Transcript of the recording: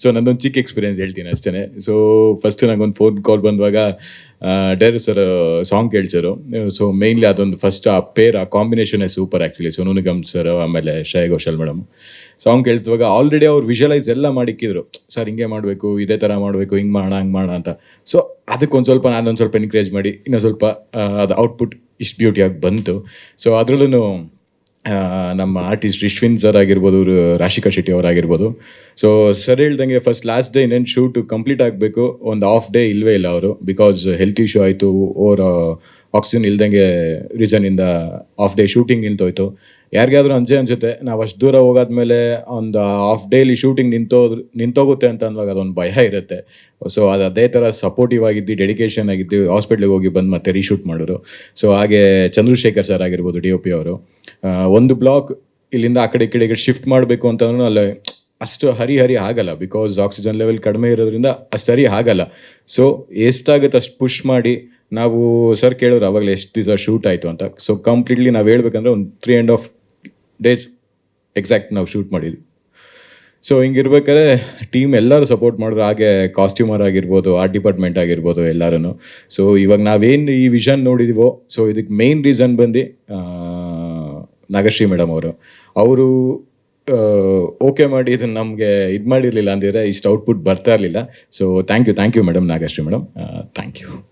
So ನನ್ನೊಂದು ಚಿಕ್ಕ experience ಹೇಳ್ತೀನಿ ಅಷ್ಟೇ. ಸೊ ಫಸ್ಟ್ ನಂಗೊಂದು ಫೋನ್ ಕಾಲ್ ಬಂದಾಗ ಡೈರೆಕ್ಟ್ ಸರ್ ಸಾಂಗ್ ಕೇಳ್ಸರು. ಸೊ ಮೇನ್ಲಿ ಅದೊಂದು ಫಸ್ಟ್ ಆ ಪೇರ್ ಆ ಕಾಂಬಿನೇಷನ್ನೇ super actually. Sonu Nigam sir ಆಮೇಲೆ ಶ್ರೇಯಾ ಘೋಷಾಲ್ ಮೇಡಮ್ ಸಾಂಗ್ ಕೇಳಿಸುವಾಗ ಆಲ್ರೆಡಿ ಅವ್ರು ವಿಜುವಲೈಸ್ ಎಲ್ಲ ಮಾಡಿಕ್ಕಿದ್ರು. ಸರ್ ಹಿಂಗೆ ಮಾಡಬೇಕು, ಇದೇ ಥರ ಮಾಡಬೇಕು, ಹಿಂಗೆ ಮಾಡೋಣ ಹಂಗೆ ಮಾಡೋಣ ಅಂತ. ಸೊ ಅದಕ್ಕೊಂದು ಸ್ವಲ್ಪ ನಾನೊಂದು ಸ್ವಲ್ಪ ಎನ್ಕರೇಜ್ ಮಾಡಿ ಇನ್ನೊಂದು ಸ್ವಲ್ಪ ಅದು ಔಟ್ಪುಟ್ ಇಷ್ಟು ಬ್ಯೂಟಿಯಾಗಿ ಬಂತು. ಸೊ ಅದರಲ್ಲೂ ನಮ್ಮ ಆರ್ಟಿಸ್ಟ್ ರಿಶ್ವಿನ್ ಸರ್ ಆಗಿರ್ಬೋದು, ರಾಶಿಕಾ ಶೆಟ್ಟಿ ಅವರಾಗಿರ್ಬೋದು. ಸೊ ಸರ್ ಹೇಳ್ದಂಗೆ ಫಸ್ಟ್ ಲಾಸ್ಟ್ ಡೇ ಇನ್ನೇನು ಶೂಟು ಕಂಪ್ಲೀಟ್ ಆಗಬೇಕು, ಒಂದು ಹಾಫ್ ಡೇ ಇಲ್ಲವೇ ಇಲ್ಲ ಅವರು. ಬಿಕಾಸ್ ಹೆಲ್ತ್ ಇಶ್ಯೂ ಆಯಿತು, ಓವರ್ ಆಕ್ಸಿಜನ್ ಇಲ್ದಂಗೆ ರೀಸನಿಂದ ಹಾಫ್ ಡೇ ಶೂಟಿಂಗ್ ನಿಂತೋಯ್ತು. ಯಾರಿಗಾದ್ರೂ ಅನ್ಸುತ್ತೆ ನಾವು ಅಷ್ಟು ದೂರ ಹೋಗಾದ್ಮೇಲೆ ಒಂದು ಹಾಫ್ ಡೇಲಿ ಶೂಟಿಂಗ್ ನಿಂತೋಗುತ್ತೆ ಅಂತ ಅಂದಾಗ ಅದೊಂದು ಭಯ ಇರುತ್ತೆ. ಸೊ ಅದು ಅದೇ ಥರ ಸಪೋರ್ಟಿವ್ ಆಗಿದ್ದು, ಡೆಡಿಕೇಶನ್ ಆಗಿದ್ದು, ಹಾಸ್ಪಿಟ್ಲಿಗೆ ಹೋಗಿ ಬಂದು ಮತ್ತೆ ರೀಶೂಟ್ ಮಾಡಿದ್ರು. ಸೊ ಹಾಗೆ ಚಂದ್ರಶೇಖರ್ ಸರ್ ಆಗಿರ್ಬೋದು, DOP ಅವರು, ಒಂದು ಬ್ಲಾಕ್ ಇಲ್ಲಿಂದ ಆ ಕಡೆ ಈ ಕಡೆಗೆ ಶಿಫ್ಟ್ ಮಾಡಬೇಕು ಅಂತಂದ್ರೂ ಅಲ್ಲಿ ಅಷ್ಟು ಹರಿ ಆಗಲ್ಲ. ಬಿಕಾಸ್ ಆಕ್ಸಿಜನ್ ಲೆವೆಲ್ ಕಡಿಮೆ ಇರೋದ್ರಿಂದ ಅಷ್ಟು ಸರಿ ಆಗಲ್ಲ. ಸೊ ಎಷ್ಟಾಗುತ್ತೆ ಅಷ್ಟು ಪುಷ್ ಮಾಡಿ ನಾವು ಸರ್ ಕೇಳೋರು ಆವಾಗಲೇ ಎಷ್ಟು ದಿವಸ ಶೂಟ್ ಆಯಿತು ಅಂತ. ಸೊ ಕಂಪ್ಲೀಟ್ಲಿ ನಾವು ಹೇಳ್ಬೇಕಂದ್ರೆ ಒಂದು 3.5 ಡೇಸ್ ಎಕ್ಸಾಕ್ಟ್ ನಾವು ಶೂಟ್ ಮಾಡಿದ್ವಿ. ಸೊ ಹಿಂಗಿರ್ಬೇಕಾದ್ರೆ ಟೀಮ್ ಎಲ್ಲರೂ ಸಪೋರ್ಟ್ ಮಾಡಿದ್ರು. ಹಾಗೆ ಕಾಸ್ಟ್ಯೂಮರ್ ಆಗಿರ್ಬೋದು, ಆರ್ಟ್ ಡಿಪಾರ್ಟ್ಮೆಂಟ್ ಆಗಿರ್ಬೋದು ಎಲ್ಲರೂ. ಸೊ ಇವಾಗ ನಾವೇನು ಈ ವಿಷನ್ ನೋಡಿದೀವೋ, ಸೊ ಇದಕ್ಕೆ ಮೇನ್ ರೀಸನ್ ಬಂದು ನಾಗಶ್ರೀ ಮೇಡಮ್ ಅವರು ಓಕೆ ಮಾಡಿ ಇದನ್ನು ನಮಗೆ ಇದು ಮಾಡಿರಲಿಲ್ಲ ಅಂದಿದ್ರೆ ಇಷ್ಟು ಔಟ್ಪುಟ್ ಬರ್ತಾ ಇರಲಿಲ್ಲ. So thank you madam, Nagashree madam, thank you.